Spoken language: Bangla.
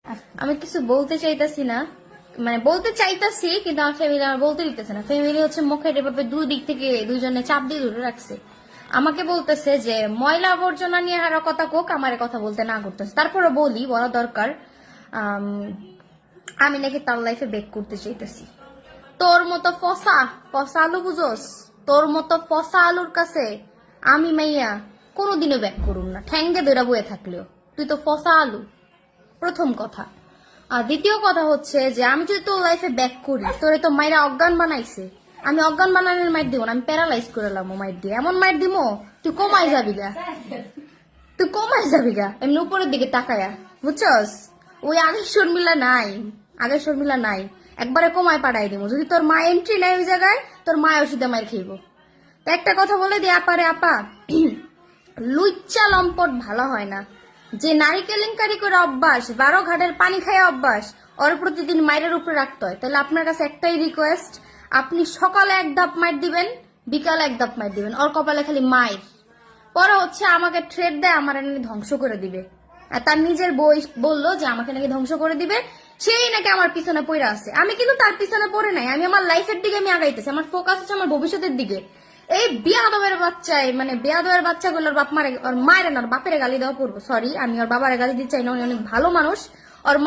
আমি কিছু বলতে চাইতাছি না, মানে বলতে চাইতাছি কিন্তু আমার ফ্যামিলি আমার বলতে দিতেছে না। ফ্যামিলি হচ্ছে মুখের এভাবে দুই দিক থেকে দুইজনে চাপ দিয়ে ধরে রাখছে। আমাকে বলতেছে যে ময়লা আবর্জনা নিয়ে আরো কথা কোক, আমার কথা বলতে না করতেছে। তারপরে বলা দরকার আম, আমি নাকি তার লাইফে বেক করতে চাইতেছি। তোর মতো ফসা ফসা আলু বুঝোস, তোর মতো ফসা আলুর কাছে আমি মাইয়া কোনোদিনও ব্যাক করুম না, ঠ্যাঙ্গে দৈরা বয়ে থাকলেও। তুই তো ফসা আলু, প্রথম কথা। আর দ্বিতীয় কথা হচ্ছে যে আমি যদি তোর লাইফে ব্যাক করি, তোরে তো মাইরা অজ্ঞান বানাইছে। আমি অজ্ঞান বানানোর মাইর দিব না, আমি প্যারালাইজ করে এলাম মাইর দিয়ে, এমন মাইর দিব তুই কমাই যাবি গা, তুই কমাই যাবি গা এমনি উপরের দিকে তাকায়া, বুঝছস? ওই আগের শর্মিলা নাই, আগের শর্মিলা নাই, একবারে কমায় পাঠাই দিব। যদি তোর মা এন্ট্রি নেয় ওই জায়গায়, তোর মা ওষুধে মাইর খাইব। তো একটা কথা বলে দি আপারে আপা, লুচ্চা লম্পট ভালো হয় না। যে নারী কেলেঙ্কারি করে অভ্যাস, 12 ঘাটের পানি খায় অভ্যাস, ওর প্রতিদিন মায়ের উপরে রাখতে হয়। তাহলে আপনার কাছে একটাই রিকোয়েস্ট, আপনি সকালে এক ধাপ মাইর দিবেন, বিকালে এক ধাপ মাইর দিবেন, ওর কপালে খালি মায়ের। পরে হচ্ছে আমাকে থ্রেড দেয়, আমার নাকি ধ্বংস করে দিবে। আর তার নিজের বই বললো যে আমাকে নাকি ধ্বংস করে দিবে, সেই নাকি আমার পিছনে পড়ে আছে। আমি কিন্তু তার পিছনে পড়ে নাই, আমি আমার লাইফের দিকে আমি আগাইতেছি, আমার ফোকাস হচ্ছে আমার ভবিষ্যতের দিকে। এই বিয়াদবের বাচ্চায়, মানে বিয়াদবের বাচ্চাগুলোর বাপ মারে, ওর মায়ের না, ওর বাপের গালি দেওয়া পড়বো। সরি, আমি ওর বাবার গালি দিতে চাই না, উনি অনেক ভালো মানুষ। ওর